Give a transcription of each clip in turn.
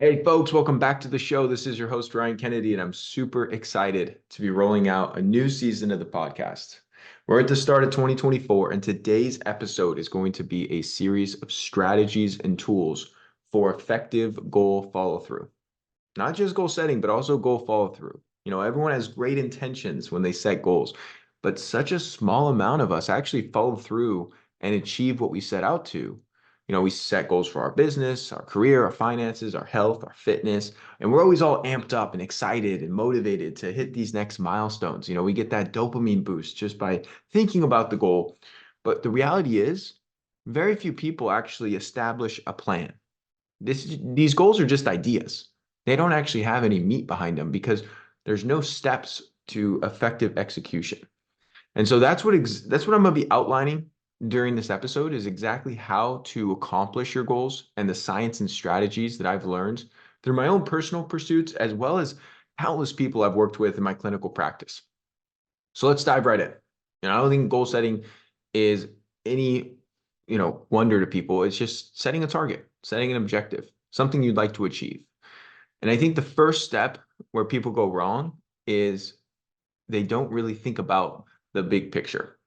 Hey folks, welcome back to the show. This is your host, Ryan Kennedy, and I'm super excited to be rolling out a new season of the podcast. We're at the start of 2024, and today's episode is going to be a series of strategies and tools for effective goal follow through. Not just goal setting, but also goal follow through. Everyone has great intentions when they set goals, but such a small amount of us actually follow through and achieve what we set out to. We set goals for our business, our career, our finances, our health, our fitness, and we're always all amped up and excited and motivated to hit these next milestones. We get that dopamine boost just by thinking about the goal. But the reality is, very few people actually establish a plan. These goals are just ideas. They don't actually have any meat behind them because there's no steps to effective execution. And so that's what I'm going to be outlining during this episode is exactly how to accomplish your goals and the science and strategies that I've learned through my own personal pursuits as well as countless people I've worked with in my clinical practice. So let's dive right in. I don't think goal setting is any, wonder to people. It's just setting a target, setting an objective, something you'd like to achieve. And I think the first step where people go wrong is they don't really think about the big picture.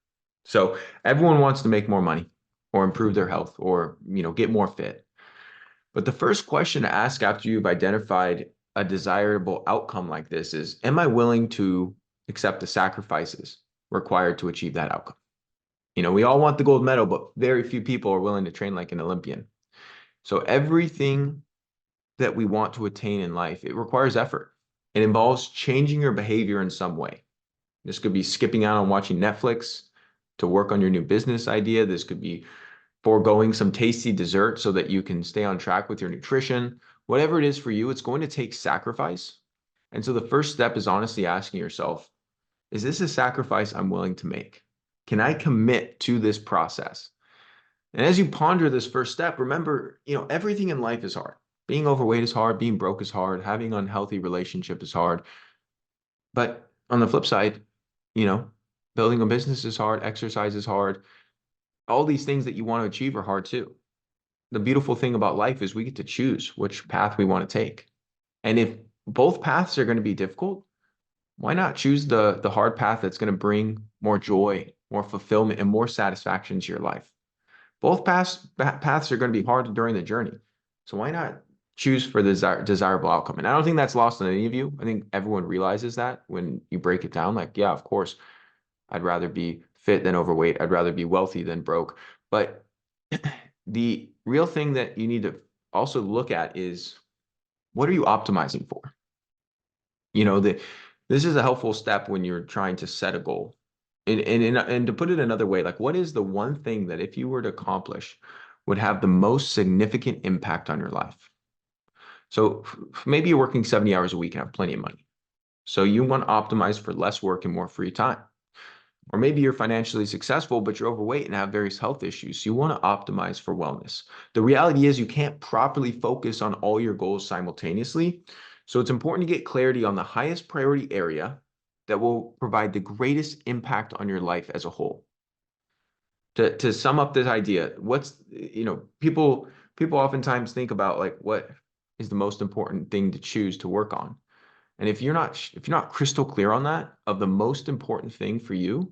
So everyone wants to make more money or improve their health or, get more fit. But the first question to ask after you've identified a desirable outcome like this is, am I willing to accept the sacrifices required to achieve that outcome? We all want the gold medal, but very few people are willing to train like an Olympian. So everything that we want to attain in life, it requires effort. It involves changing your behavior in some way. This could be skipping out on watching Netflix to work on your new business idea. This could be foregoing some tasty dessert so that you can stay on track with your nutrition. Whatever it is for you, it's going to take sacrifice. And so the first step is honestly asking yourself, is this a sacrifice I'm willing to make? Can I commit to this process? And as you ponder this first step, remember, everything in life is hard. Being overweight is hard, being broke is hard, having an unhealthy relationship is hard. But on the flip side, you know, building a business is hard, exercise is hard. All these things that you want to achieve are hard too. The beautiful thing about life is we get to choose which path we want to take. And if both paths are going to be difficult, why not choose the hard path that's going to bring more joy, more fulfillment, and more satisfaction to your life? Both paths are going to be hard during the journey. So why not choose for the desirable outcome? And I don't think that's lost on any of you. I think everyone realizes that when you break it down, like, yeah, of course, I'd rather be fit than overweight. I'd rather be wealthy than broke. But the real thing that you need to also look at is, what are you optimizing for? This is a helpful step when you're trying to set a goal. And to put it another way, like, what is the one thing that if you were to accomplish would have the most significant impact on your life? So maybe you're working 70 hours a week and have plenty of money. So you want to optimize for less work and more free time. Or maybe you're financially successful, but you're overweight and have various health issues. So you want to optimize for wellness. The reality is you can't properly focus on all your goals simultaneously. So it's important to get clarity on the highest priority area that will provide the greatest impact on your life as a whole. To sum up this idea, people oftentimes think about, like, what is the most important thing to choose to work on. And if you're not crystal clear on that, of the most important thing for you,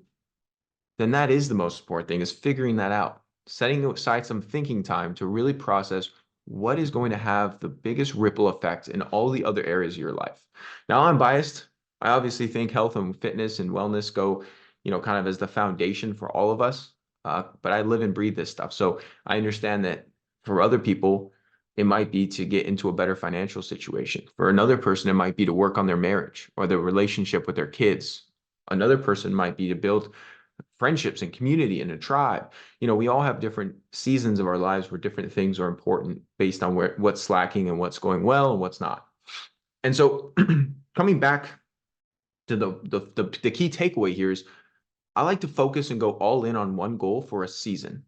then that is the most important thing, is figuring that out, setting aside some thinking time to really process what is going to have the biggest ripple effect in all the other areas of your life. Now, I'm biased. I obviously think health and fitness and wellness go, kind of as the foundation for all of us. But I live and breathe this stuff. So I understand that for other people, it might be to get into a better financial situation. For another person, it might be to work on their marriage or their relationship with their kids. Another person might be to build friendships and community and a tribe. We all have different seasons of our lives where different things are important based on what's slacking and what's going well and what's not. And so coming back to the key takeaway here is, I like to focus and go all in on one goal for a season.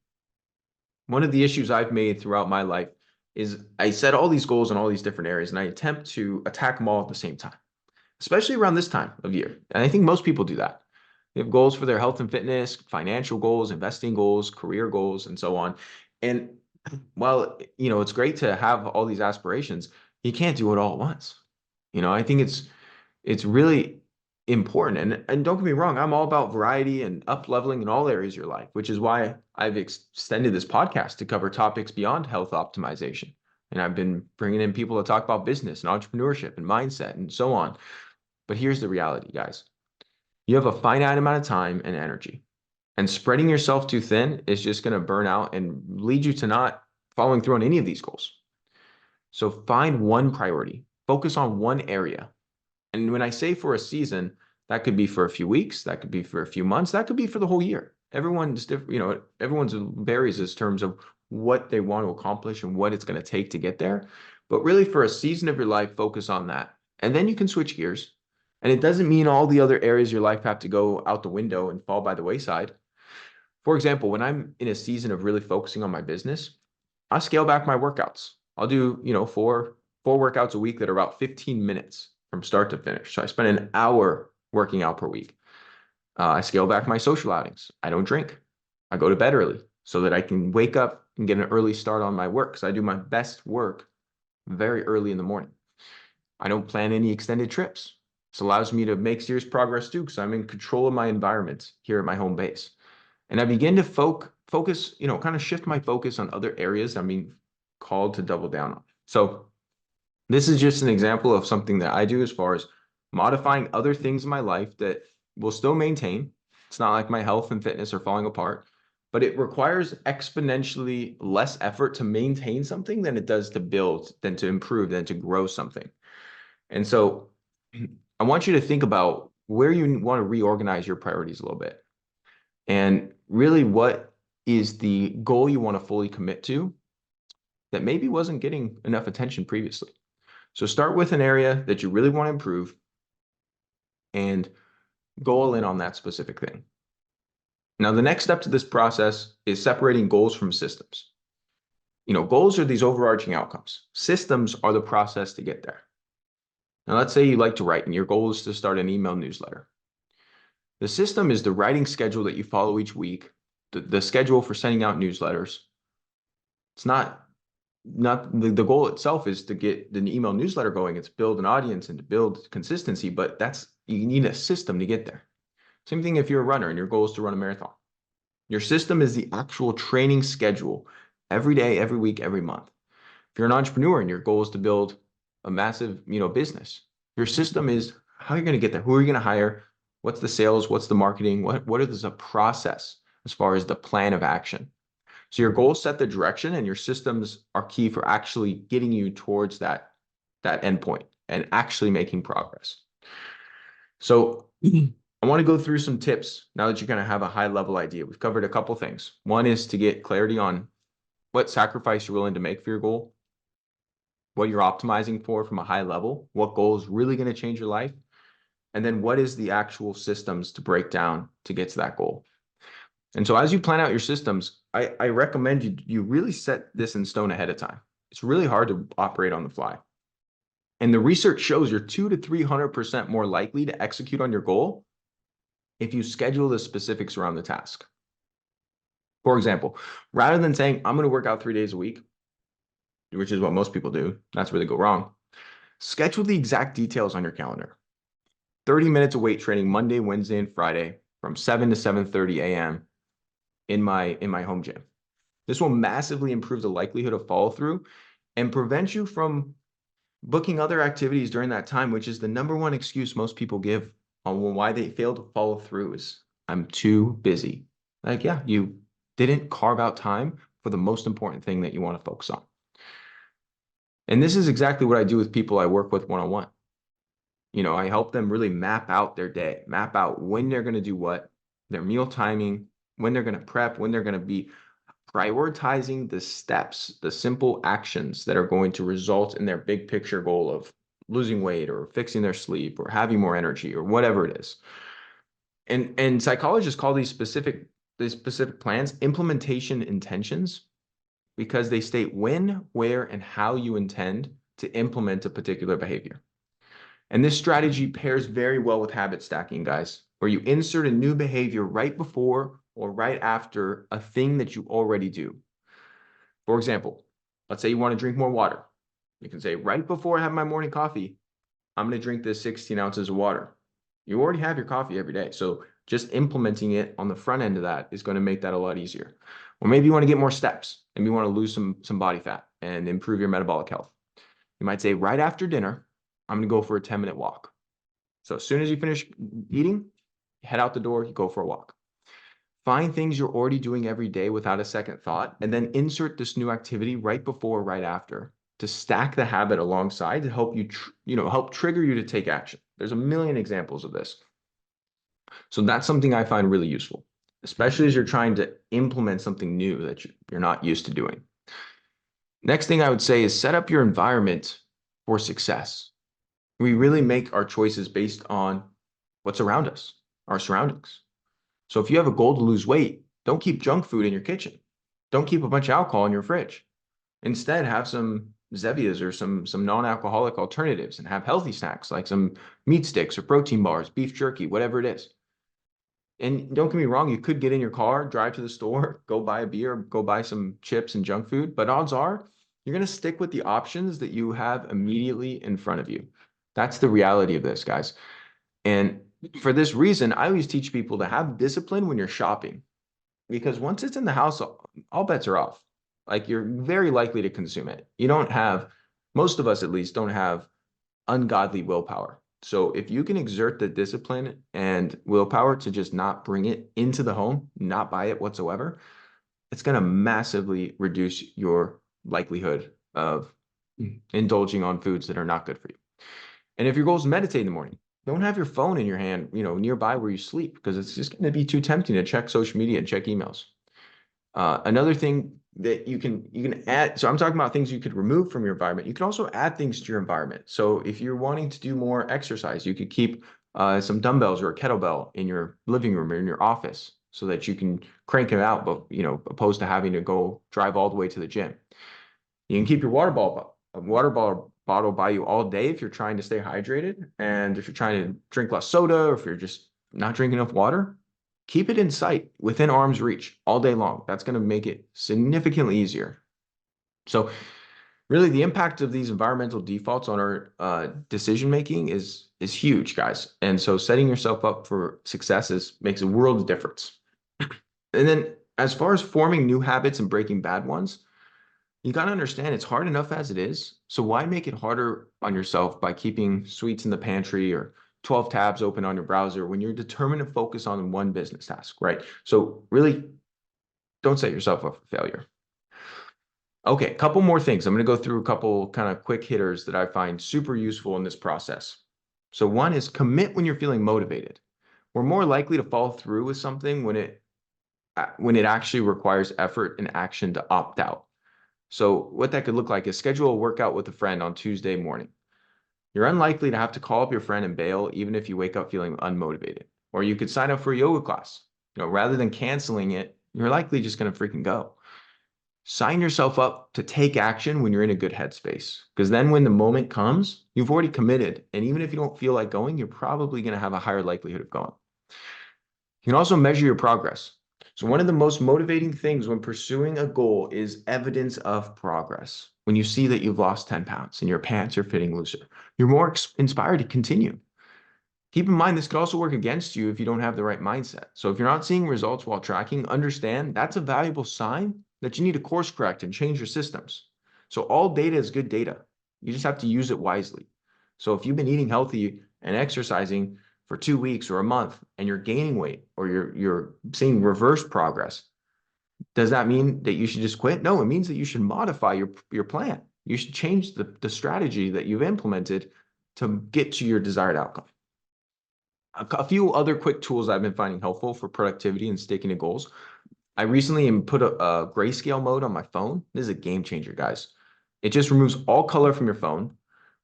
One of the issues I've made throughout my life is I set all these goals in all these different areas and I attempt to attack them all at the same time, especially around this time of year. And I think most people do that. They have goals for their health and fitness, financial goals, investing goals, career goals, and so on. And while, it's great to have all these aspirations, you can't do it all at once. I think it's really important. And don't get me wrong, I'm all about variety and up leveling in all areas of your life, which is why I've extended this podcast to cover topics beyond health optimization. And I've been bringing in people to talk about business and entrepreneurship and mindset and so on. But here's the reality, guys. You have a finite amount of time and energy. And spreading yourself too thin is just going to burn out and lead you to not following through on any of these goals. So find one priority, focus on one area. And when I say for a season, that could be for a few weeks, that could be for a few months, that could be for the whole year. Everyone's different, everyone's varies in terms of what they want to accomplish and what it's going to take to get there. But really, for a season of your life, focus on that. And then you can switch gears. And it doesn't mean all the other areas of your life have to go out the window and fall by the wayside. For example, when I'm in a season of really focusing on my business, I scale back my workouts. I'll do, four workouts a week that are about 15 minutes from start to finish. So I spend an hour working out per week. I scale back my social outings. I don't drink. I go to bed early so that I can wake up and get an early start on my work, because I do my best work very early in the morning. I don't plan any extended trips. This allows me to make serious progress too, because I'm in control of my environment here at my home base. And I begin to focus, kind of shift my focus on other areas I'm being called to double down on. So this is just an example of something that I do as far as modifying other things in my life that will still maintain. It's not like my health and fitness are falling apart, but it requires exponentially less effort to maintain something than it does to build, than to improve, than to grow something. And so I want you to think about where you want to reorganize your priorities a little bit. And really, what is the goal you want to fully commit to that maybe wasn't getting enough attention previously? So start with an area that you really want to improve and go all in on that specific thing. Now, the next step to this process is separating goals from systems. Goals are these overarching outcomes. Systems are the process to get there. Now, let's say you like to write and your goal is to start an email newsletter. The system is the writing schedule that you follow each week, the schedule for sending out newsletters. It's not the goal itself is to get the email newsletter going. It's build an audience and to build consistency, but you need a system to get there. Same thing if you're a runner and your goal is to run a marathon. Your system is the actual training schedule every day, every week, every month. If you're an entrepreneur and your goal is to build a massive, business, your system is how you're going to get there. Who are you going to hire? What's the sales? What's the marketing? What is the process as far as the plan of action? So your goals set the direction, and your systems are key for actually getting you towards that endpoint and actually making progress. So I want to go through some tips now that you're going to have a high level idea. We've covered a couple things. One is to get clarity on what sacrifice you're willing to make for your goal, what you're optimizing for from a high level, what goal is really going to change your life, and then what is the actual systems to break down to get to that goal. And so as you plan out your systems, I recommend you really set this in stone ahead of time. It's really hard to operate on the fly. And the research shows you're 200 to 300% more likely to execute on your goal if you schedule the specifics around the task. For example, rather than saying, I'm going to work out 3 days a week, which is what most people do, that's where they go wrong, schedule the exact details on your calendar. 30 minutes of weight training Monday, Wednesday, and Friday from 7 to 7:30 a.m. in my home gym. This will massively improve the likelihood of follow through and prevent you from booking other activities during that time, which is the number one excuse most people give on why they fail to follow through is, I'm too busy. Like, yeah, you didn't carve out time for the most important thing that you want to focus on. And this is exactly what I do with people I work with one-on-one. I help them really map out their day, map out when they're going to do what, their meal timing, when they're going to prep, when they're going to be prioritizing the steps, the simple actions that are going to result in their big picture goal of losing weight or fixing their sleep or having more energy or whatever it is. And psychologists call these specific plans implementation intentions, because they state when, where, and how you intend to implement a particular behavior. And this strategy pairs very well with habit stacking, guys, where you insert a new behavior right before or right after a thing that you already do. For example, let's say you want to drink more water. You can say, right before I have my morning coffee, I'm going to drink this 16 ounces of water. You already have your coffee every day. So just implementing it on the front end of that is going to make that a lot easier. Or maybe you want to get more steps. Maybe you want to lose some body fat and improve your metabolic health. You might say, right after dinner, I'm going to go for a 10-minute walk. So as soon as you finish eating, head out the door, you go for a walk. Find things you're already doing every day without a second thought, and then insert this new activity right before, right after, to stack the habit alongside to help you, help trigger you to take action. There's a million examples of this. So that's something I find really useful, especially as you're trying to implement something new that you're not used to doing. Next thing I would say is set up your environment for success. We really make our choices based on what's around us, our surroundings. So if you have a goal to lose weight, don't keep junk food in your kitchen. Don't keep a bunch of alcohol in your fridge. Instead, have some Zevias or some non-alcoholic alternatives and have healthy snacks like some meat sticks or protein bars, beef jerky, whatever it is. And don't get me wrong, you could get in your car, drive to the store, go buy a beer, go buy some chips and junk food, but odds are you're going to stick with the options that you have immediately in front of you. That's the reality of this, guys. And for this reason, I always teach people to have discipline when you're shopping, because once it's in the house, all bets are off. Like you're very likely to consume it. You don't have, most of us at least, don't have ungodly willpower. So if you can exert the discipline and willpower to just not bring it into the home, not buy it whatsoever, it's going to massively reduce your likelihood of indulging on foods that are not good for you. And if your goal is to meditate in the morning, don't have your phone in your hand, nearby where you sleep, because it's just going to be too tempting to check social media and check emails. Another thing that you can add, so I'm talking about things you could remove from your environment. You can also add things to your environment. So if you're wanting to do more exercise, you could keep some dumbbells or a kettlebell in your living room or in your office so that you can crank it out, but opposed to having to go drive all the way to the gym. You can keep your water bottle by you all day if you're trying to stay hydrated, and if you're trying to drink less soda, or if you're just not drinking enough water, keep it in sight, within arm's reach all day long. That's going to make it significantly easier. So really the impact of these environmental defaults on our decision making is huge, guys. And so setting yourself up for success makes a world of difference. And then as far as forming new habits and breaking bad ones, you got to understand it's hard enough as it is. So why make it harder on yourself by keeping sweets in the pantry or 12 tabs open on your browser when you're determined to focus on one business task, right? So really don't set yourself up for failure. Okay, a couple more things. I'm going to go through a couple kind of quick hitters that I find super useful in this process. So one is commit when you're feeling motivated. We're more likely to follow through with something when it actually requires effort and action to opt out. So what that could look like is schedule a workout with a friend on Tuesday morning. You're unlikely to have to call up your friend and bail, even if you wake up feeling unmotivated. Or you could sign up for a yoga class. Rather than canceling it, you're likely just going to freaking go. Sign yourself up to take action when you're in a good headspace, because then when the moment comes, you've already committed. And even if you don't feel like going, you're probably going to have a higher likelihood of going. You can also measure your progress. So one of the most motivating things when pursuing a goal is evidence of progress. When you see that you've lost 10 pounds and your pants are fitting looser, you're more inspired to continue. Keep in mind, this could also work against you if you don't have the right mindset. So if you're not seeing results while tracking, understand that's a valuable sign that you need to course correct and change your systems. So all data is good data. You just have to use it wisely. So if you've been eating healthy and exercising for 2 weeks or a month and you're gaining weight or you're seeing reverse progress, does that mean that you should just quit? No, it means that you should modify your plan. You should change the strategy that you've implemented to get to your desired outcome. A few other quick tools I've been finding helpful for productivity and sticking to goals. I recently put a grayscale mode on my phone. This is a game changer, guys. It just removes all color from your phone,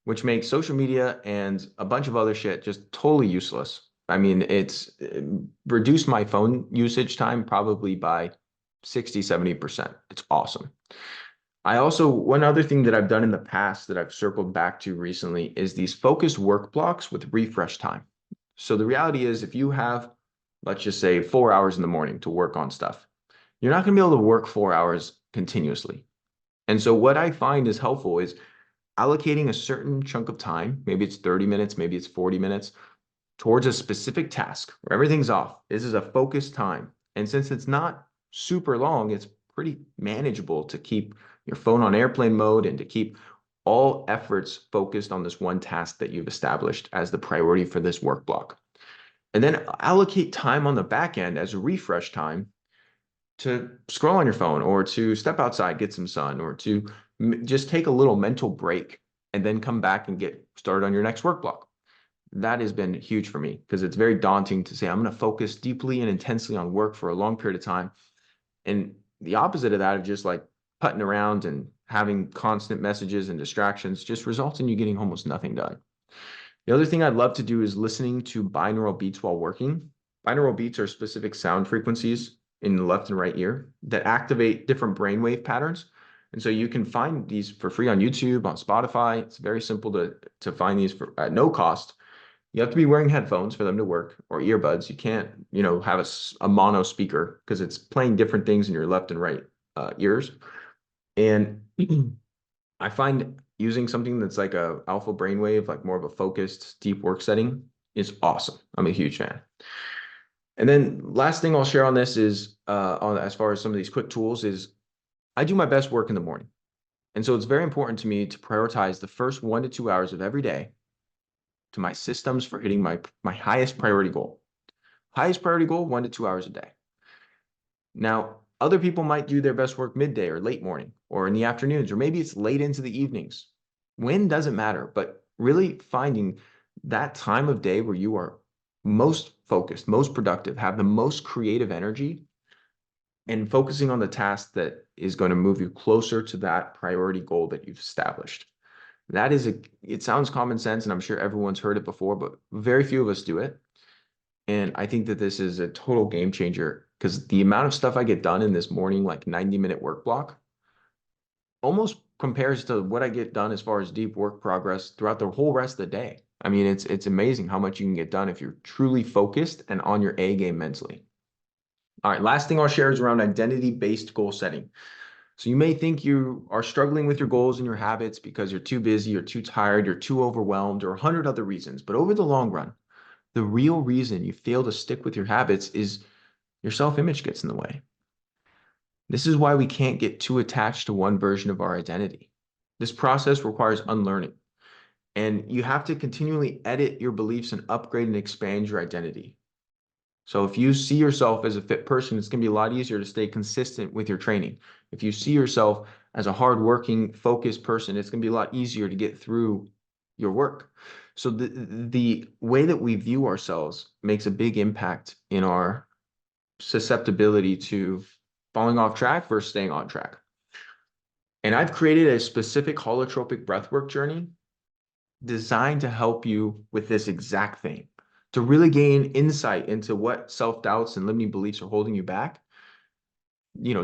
which makes social media and a bunch of other shit just totally useless. I mean, it's reduced my phone usage time probably by 60, 70%. It's awesome. One other thing that I've done in the past that I've circled back to recently is these focused work blocks with refresh time. So the reality is if you have, let's just say 4 hours in the morning to work on stuff, you're not going to be able to work 4 hours continuously. And so what I find is helpful is allocating a certain chunk of time, maybe it's 30 minutes, maybe it's 40 minutes, towards a specific task where everything's off. This is a focused time. And since it's not super long, it's pretty manageable to keep your phone on airplane mode and to keep all efforts focused on this one task that you've established as the priority for this work block. And then allocate time on the back end as a refresh time to scroll on your phone or to step outside, get some sun, or to just take a little mental break and then come back and get started on your next work block. That has been huge for me because it's very daunting to say I'm going to focus deeply and intensely on work for a long period of time. And the opposite of that of just like putting around and having constant messages and distractions just results in you getting almost nothing done. The other thing I'd love to do is listening to binaural beats while working. Binaural beats are specific sound frequencies in the left and right ear that activate different brainwave patterns. And so you can find these for free on YouTube, on Spotify. It's very simple to find these at no cost. You have to be wearing headphones for them to work, or earbuds. You can't, have a mono speaker because it's playing different things in your left and right ears. And I find using something that's like a alpha brainwave, like more of a focused deep work setting, is awesome. I'm a huge fan. And then last thing I'll share on this is as far as some of these quick tools is I do my best work in the morning. And so it's very important to me to prioritize the first 1 to 2 hours of every day to my systems for hitting my highest priority goal. Highest priority goal, 1 to 2 hours a day. Now, other people might do their best work midday or late morning or in the afternoons, or maybe it's late into the evenings. When doesn't matter, but really finding that time of day where you are most focused, most productive, have the most creative energy, and focusing on the task that is going to move you closer to that priority goal that you've established. It sounds common sense, and I'm sure everyone's heard it before, but very few of us do it. And I think that this is a total game changer because the amount of stuff I get done in this morning, like 90-minute work block, almost compares to what I get done as far as deep work progress throughout the whole rest of the day. I mean, it's amazing how much you can get done if you're truly focused and on your A game mentally. All right, last thing I'll share is around identity-based goal setting. So you may think you are struggling with your goals and your habits because you're too busy, you're too tired, you're too overwhelmed, or 100 other reasons. But over the long run, the real reason you fail to stick with your habits is your self-image gets in the way. This is why we can't get too attached to one version of our identity. This process requires unlearning, and you have to continually edit your beliefs and upgrade and expand your identity. So if you see yourself as a fit person, it's going to be a lot easier to stay consistent with your training. If you see yourself as a hardworking, focused person, it's going to be a lot easier to get through your work. So the way that we view ourselves makes a big impact in our susceptibility to falling off track versus staying on track. And I've created a specific holotropic breathwork journey designed to help you with this exact thing, to really gain insight into what self-doubts and limiting beliefs are holding you back,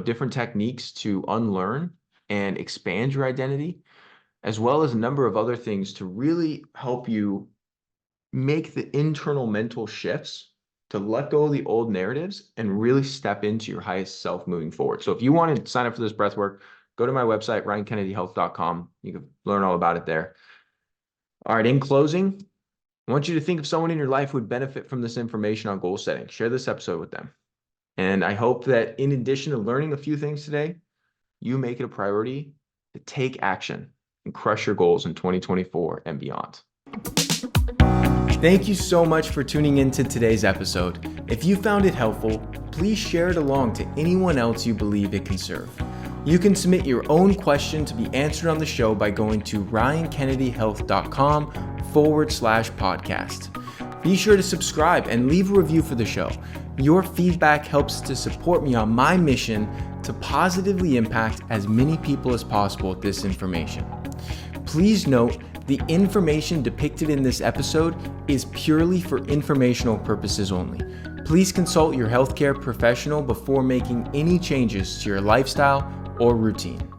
different techniques to unlearn and expand your identity, as well as a number of other things to really help you make the internal mental shifts to let go of the old narratives and really step into your highest self moving forward. So if you want to sign up for this breath work, go to my website, ryankennedyhealth.com. You can learn all about it there. All right, in closing, I want you to think of someone in your life who would benefit from this information on goal setting. Share this episode with them. And I hope that in addition to learning a few things today, you make it a priority to take action and crush your goals in 2024 and beyond. Thank you so much for tuning into today's episode. If you found it helpful, please share it along to anyone else you believe it can serve. You can submit your own question to be answered on the show by going to ryankennedyhealth.com/podcast. Be sure to subscribe and leave a review for the show. Your feedback helps to support me on my mission to positively impact as many people as possible with this information. Please note, the information depicted in this episode is purely for informational purposes only. Please consult your healthcare professional before making any changes to your lifestyle or routine.